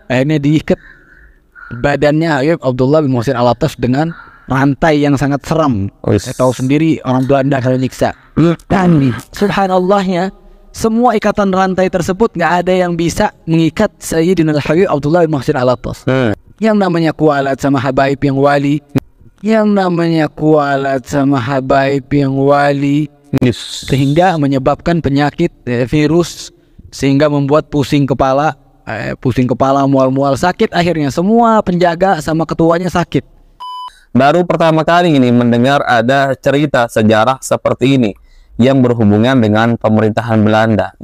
Akhirnya diikat badannya Habib Abdullah bin Muhsin Alatas dengan rantai yang sangat seram. Tahu sendiri orang Belanda kalau nyiksa. Dan subhanallahnya, semua ikatan rantai tersebut nggak ada yang bisa mengikat Sayyidina Habib Abdullah bin Muhsin Alatas. Yang namanya kualat sama habaib yang wali, sehingga menyebabkan penyakit virus, sehingga membuat pusing kepala, mual-mual, sakit. Akhirnya semua penjaga sama ketuanya sakit. Baru pertama kali ini mendengar ada cerita sejarah seperti ini yang berhubungan dengan pemerintahan Belanda.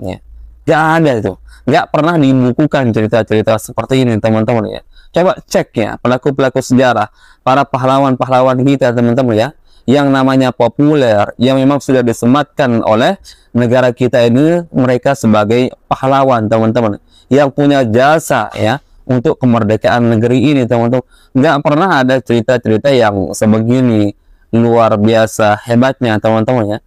Gak ada itu, gak pernah dibukukan cerita-cerita seperti ini, teman-teman ya. Coba cek ya pelaku-pelaku sejarah, para pahlawan-pahlawan kita, teman-teman ya, yang namanya populer, yang memang sudah disematkan oleh negara kita ini, mereka sebagai pahlawan, teman-teman, yang punya jasa ya untuk kemerdekaan negeri ini, teman-teman. Nggak pernah ada cerita-cerita yang sebegini luar biasa hebatnya, teman-teman ya.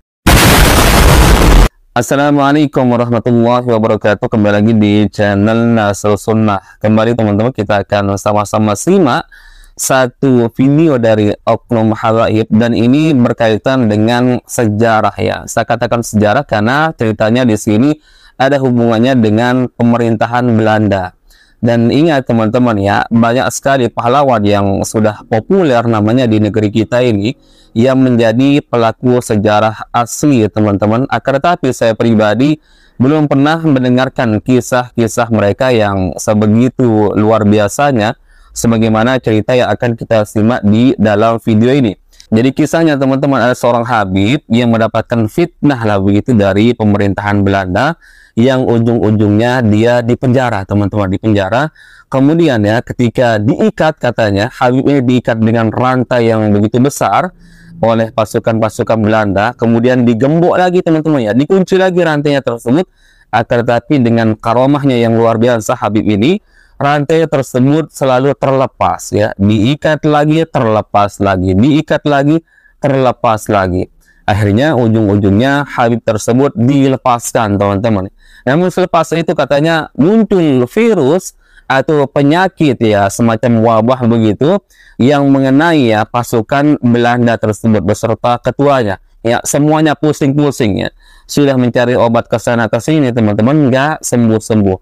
Assalamualaikum warahmatullahi wabarakatuh. Kembali lagi di channel Nasrul Sunnah. Kembali teman-teman, kita akan sama-sama simak satu video dari oknum habaib, dan ini berkaitan dengan sejarah ya. Saya katakan sejarah karena ceritanya di sini ada hubungannya dengan pemerintahan Belanda. Dan ingat teman-teman ya, banyak sekali pahlawan yang sudah populer namanya di negeri kita ini yang menjadi pelaku sejarah asli, teman-teman. Akan tetapi saya pribadi belum pernah mendengarkan kisah-kisah mereka yang sebegitu luar biasanya, sebagaimana cerita yang akan kita simak di dalam video ini. Jadi kisahnya teman-teman, ada seorang habib yang mendapatkan fitnah lah begitu dari pemerintahan Belanda, yang ujung-ujungnya dia dipenjara, teman-teman, dipenjara. Kemudian ya, ketika diikat, katanya habib ini diikat dengan rantai yang begitu besar oleh pasukan-pasukan Belanda, kemudian digembok lagi, teman-teman ya, dikunci lagi rantainya tersebut. Akan tetapi dengan karomahnya yang luar biasa habib ini, rantai tersebut selalu terlepas ya, diikat lagi, terlepas lagi, diikat lagi, terlepas lagi. Akhirnya ujung-ujungnya habib tersebut dilepaskan, teman-teman. Namun selepas itu katanya muncul virus atau penyakit ya, semacam wabah begitu, yang mengenai ya pasukan Belanda tersebut beserta ketuanya. Ya, semuanya pusing-pusing ya. Sudah mencari obat ke sana ke sini, teman-teman, nggak sembuh-sembuh.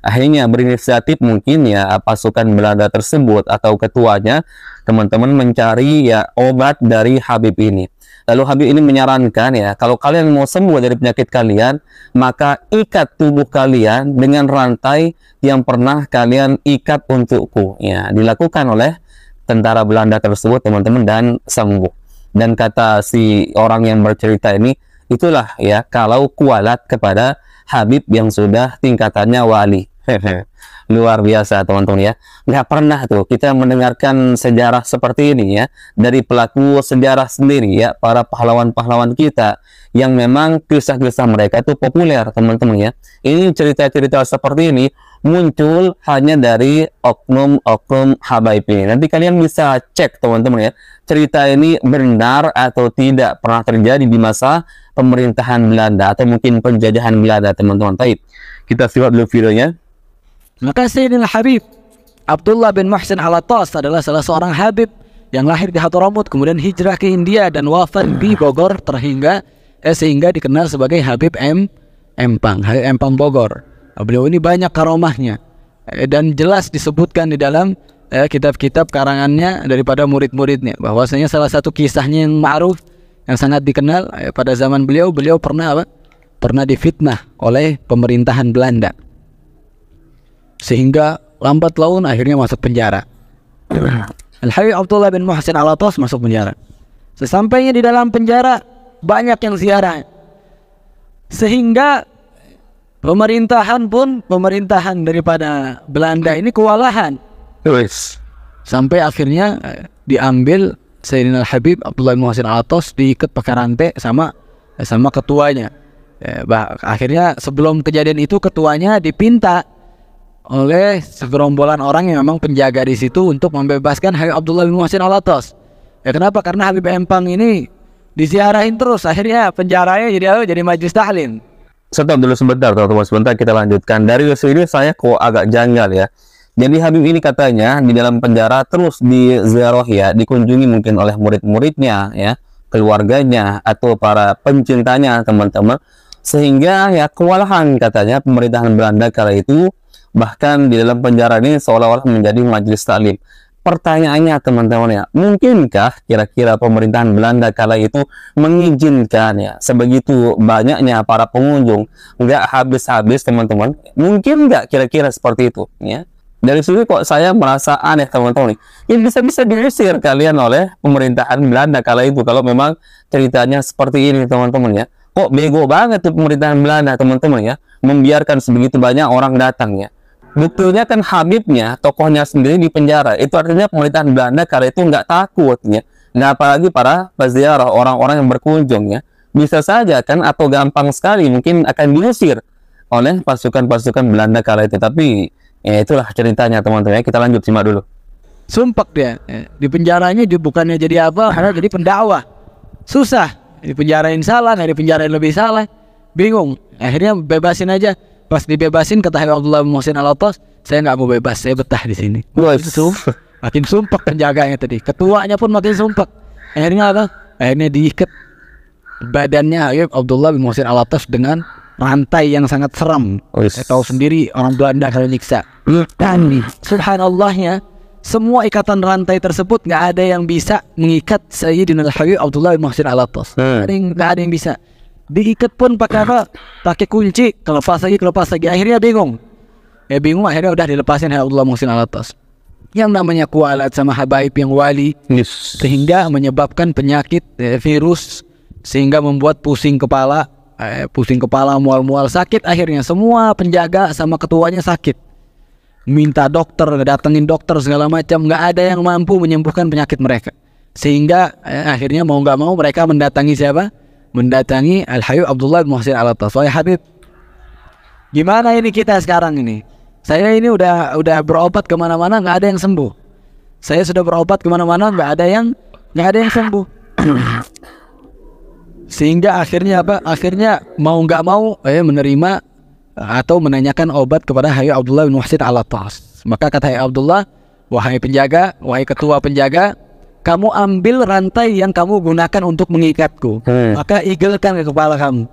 Akhirnya berinisiatif mungkin ya pasukan Belanda tersebut atau ketuanya, teman-teman, mencari ya obat dari habib ini. Lalu habib ini menyarankan ya, kalau kalian mau sembuh dari penyakit kalian, maka ikat tubuh kalian dengan rantai yang pernah kalian ikat untukku. Ya, dilakukan oleh tentara Belanda tersebut, teman-teman, dan sembuh. Dan kata si orang yang bercerita ini, itulah ya kalau kualat kepada habib yang sudah tingkatannya wali. Luar biasa, teman-teman ya. Nggak pernah tuh kita mendengarkan sejarah seperti ini ya dari pelaku sejarah sendiri ya, para pahlawan-pahlawan kita yang memang kisah-kisah mereka itu populer, teman-teman ya. Ini cerita-cerita seperti ini muncul hanya dari oknum-oknum habaib ini. Nanti kalian bisa cek, teman-teman ya, cerita ini benar atau tidak pernah terjadi di masa pemerintahan Belanda atau mungkin penjajahan Belanda, teman-teman. Baik, kita simak dulu videonya. Maka Sayyidina Habib Abdullah bin Muhsin Alatas adalah salah seorang habib yang lahir di Hadramaut, kemudian hijrah ke India dan wafat di Bogor sehingga dikenal sebagai Habib Empang Bogor. Beliau ini banyak karomahnya dan jelas disebutkan di dalam kitab-kitab karangannya daripada murid-muridnya, bahwasanya salah satu kisahnya yang ma'ruf, yang sangat dikenal pada zaman beliau pernah difitnah oleh pemerintahan Belanda, sehingga lambat laun akhirnya masuk penjara. Al-Habib Abdullah bin Muhsin Alatas masuk penjara. Sesampainya di dalam penjara, banyak yang ziarah, sehingga pemerintahan daripada Belanda ini kewalahan. Sampai akhirnya diambil Sayyidina Al-Habib Abdullah bin Muhsin Alatas, diikat pakai rantai sama ketuanya. Akhirnya sebelum kejadian itu ketuanya dipinta oleh segerombolan orang yang memang penjaga di situ untuk membebaskan Habib Abdullah bin Muhsin Alatas. Ya, kenapa? Karena Habib Empang ini diziarahin terus, akhirnya penjaranya jadi majelis taklim. Stop dulu sebentar, teman-teman, sebentar kita lanjutkan. Dari video ini saya kok agak janggal ya. Jadi Habib ini katanya di dalam penjara terus diziarah ya, dikunjungi mungkin oleh murid-muridnya ya, keluarganya atau para pencintanya teman-teman, sehingga ya kewalahan katanya pemerintahan Belanda kala itu, bahkan di dalam penjara ini seolah-olah menjadi majelis taklim. Pertanyaannya teman-teman ya, mungkinkah kira-kira pemerintahan Belanda kala itu mengizinkan ya sebegitu banyaknya para pengunjung nggak habis-habis teman-teman? Mungkin nggak kira-kira seperti itu ya? Dari sini kok saya merasa aneh teman-teman nih. Ini bisa-bisa diusir kalian oleh pemerintahan Belanda kala itu kalau memang ceritanya seperti ini teman-teman ya. Kok bego banget tuh pemerintahan Belanda teman-teman ya, membiarkan sebegitu banyak orang datang ya. Betulnya kan Habibnya, tokohnya sendiri di penjara. Itu artinya pemerintahan Belanda kala itu nggak takut ya. Nah apalagi para peziarah, orang-orang yang berkunjung ya. Bisa saja kan atau gampang sekali mungkin akan diusir oleh pasukan-pasukan Belanda kala itu. Tapi ya itulah ceritanya teman-teman ya. Kita lanjut simak dulu. Sumpek dia di penjaranya, dia bukannya jadi apa, karena jadi pendakwah. Susah, dipenjarain salah, nggak dipenjarain lebih salah, bingung. Akhirnya bebasin aja. Pas dibebasin kata Habib Abdullah bin Muhsin Al-Attas, saya nggak mau bebas, saya betah di sini. Makin sumpek penjaganya tadi, ketuanya pun makin sumpek. Akhirnya apa? Akhirnya diikat badannya Habib Abdullah bin Muhsin Al-Attas dengan rantai yang sangat seram. Saya tahu sendiri orang Belanda kalau nyiksa. Dan subhanallahnya, semua ikatan rantai tersebut nggak ada yang bisa mengikat Sayyidina Habib Abdullah bin Muhsin Al-Attas. Nggak ada yang bisa. Diikat pun pakai apa? Pakai kunci, kelepas lagi. Akhirnya bingung. Bingung, akhirnya udah dilepasin Habib Abdullah Muhsin Al-Attas. Yang namanya kualat sama habaib yang wali, sehingga menyebabkan penyakit virus, sehingga membuat pusing kepala, mual-mual, sakit. Akhirnya semua penjaga sama ketuanya sakit. Minta dokter, datengin dokter segala macam, nggak ada yang mampu menyembuhkan penyakit mereka. Sehingga akhirnya mau nggak mau mereka mendatangi siapa? Mendatangi Al-Habib Abdullah bin Muhsin Al-Attas. Wahai Habib, gimana ini kita sekarang ini? Saya ini udah berobat kemana-mana nggak ada yang sembuh. Saya sudah berobat kemana-mana nggak ada yang sembuh. Sehingga akhirnya apa? Akhirnya mau nggak mau menerima atau menanyakan obat kepada Habib Abdullah bin Muhsin Al-Attas. Maka kata Habib Abdullah, wahai penjaga, wahai ketua penjaga, kamu ambil rantai yang kamu gunakan untuk mengikatku, maka igelkan ke kepala kamu,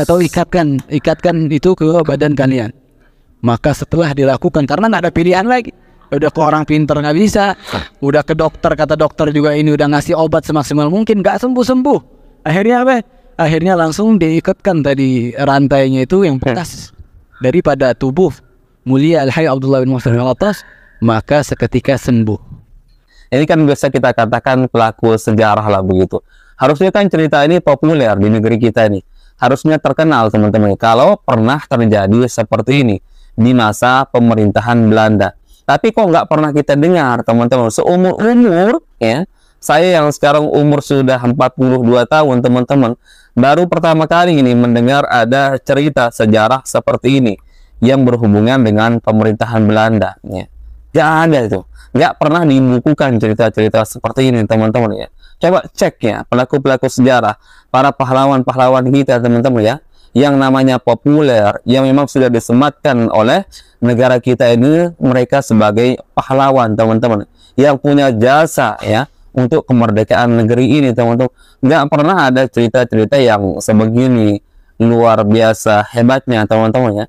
atau ikatkan itu ke badan kalian. Maka setelah dilakukan, karena nggak ada pilihan lagi, udah ke orang pinter nggak bisa, udah ke dokter, kata dokter juga ini udah ngasih obat semaksimal mungkin, nggak sembuh. Akhirnya apa? Akhirnya langsung diikatkan tadi rantainya itu yang bekas daripada tubuh mulia Al-Habib Abdullah bin Muhsin Al-Attas, maka seketika sembuh. Ini kan biasa kita katakan pelaku sejarah lah begitu. Harusnya kan cerita ini populer di negeri kita ini. Harusnya terkenal teman-teman. Kalau pernah terjadi seperti ini di masa pemerintahan Belanda. Tapi kok nggak pernah kita dengar teman-teman. Seumur-umur ya. Saya yang sekarang umur sudah 42 tahun teman-teman. Baru pertama kali ini mendengar ada cerita sejarah seperti ini. Yang berhubungan dengan pemerintahan Belanda. Ya. Nggak ada itu. Nggak pernah dibukukan cerita-cerita seperti ini teman-teman ya. Coba cek ya pelaku-pelaku sejarah, para pahlawan-pahlawan kita teman-teman ya, yang namanya populer, yang memang sudah disematkan oleh negara kita ini, mereka sebagai pahlawan teman-teman, yang punya jasa ya untuk kemerdekaan negeri ini teman-teman. Nggak pernah ada cerita-cerita yang sebegini luar biasa hebatnya teman-teman ya.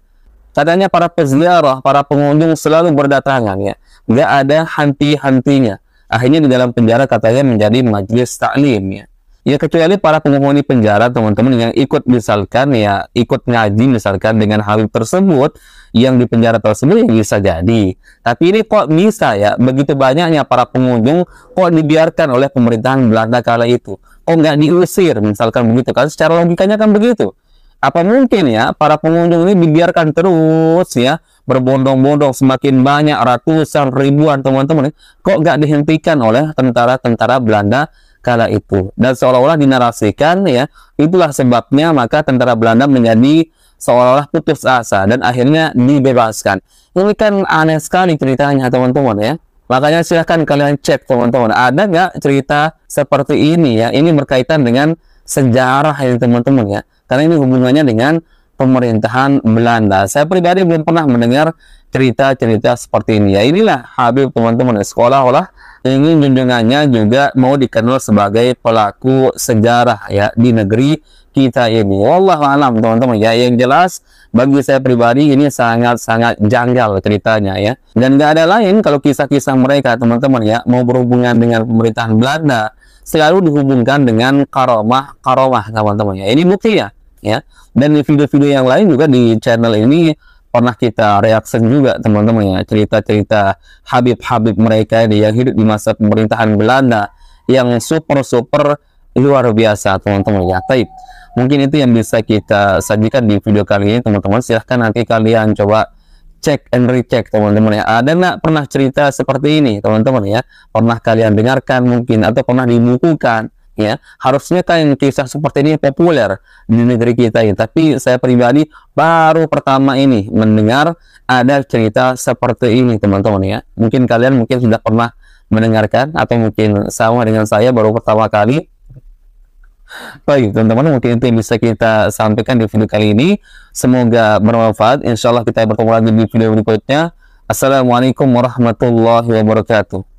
Katanya para peziarah, para pengunjung selalu berdatangan ya. Nggak ada henti-hentinya. Akhirnya di dalam penjara katanya menjadi majelis taklim ya. Ya kecuali para penghuni penjara teman-teman yang ikut misalkan ya, ikut ngaji misalkan dengan Habib tersebut yang di penjara tersebut ya bisa jadi. Tapi ini kok bisa ya, begitu banyaknya para pengunjung kok dibiarkan oleh pemerintahan Belanda kala itu. Kok nggak diusir misalkan begitu kan, secara logikanya kan begitu. Apa mungkin ya para pengunjung ini dibiarkan terus ya berbondong-bondong, semakin banyak, ratusan, ribuan teman-teman, kok nggak dihentikan oleh tentara-tentara Belanda kala itu. Dan seolah-olah dinarasikan ya, itulah sebabnya maka tentara Belanda menjadi seolah-olah putus asa dan akhirnya dibebaskan. Ini kan aneh sekali ceritanya teman-teman ya. Makanya silahkan kalian cek teman-teman, ada nggak cerita seperti ini ya. Ini berkaitan dengan sejarah ya teman-teman ya, karena ini hubungannya dengan pemerintahan Belanda. Saya pribadi belum pernah mendengar cerita-cerita seperti ini. Ya inilah Habib teman-teman, sekolah-olah ingin junjungannya juga mau dikenal sebagai pelaku sejarah ya di negeri kita ini. Wallahu alam teman-teman ya. Yang jelas bagi saya pribadi ini sangat-sangat janggal ceritanya ya. Dan nggak ada lain kalau kisah-kisah mereka teman-teman ya mau berhubungan dengan pemerintahan Belanda selalu dihubungkan dengan karomah teman-teman ya. Ini bukti ya. Dan di video-video yang lain juga di channel ini pernah kita reaksi juga teman-teman ya, cerita-cerita Habib-Habib mereka ini yang hidup di masa pemerintahan Belanda yang super luar biasa teman-teman ya. Taib, mungkin itu yang bisa kita sajikan di video kali ini teman-teman. Silahkan nanti kalian coba cek and recheck teman-teman ya. Ada nggak pernah cerita seperti ini teman-teman ya? Pernah kalian dengarkan mungkin atau pernah dibukukan ya? Harusnya kan kisah seperti ini populer di negeri kita ya. Tapi saya pribadi baru pertama ini mendengar ada cerita seperti ini teman-teman ya. Mungkin kalian sudah pernah mendengarkan atau mungkin sama dengan saya baru pertama kali. Baik teman-teman, mungkin itu yang bisa kita sampaikan di video kali ini. Semoga bermanfaat. Insya Allah kita bertemu lagi di video berikutnya. Assalamualaikum warahmatullahi wabarakatuh.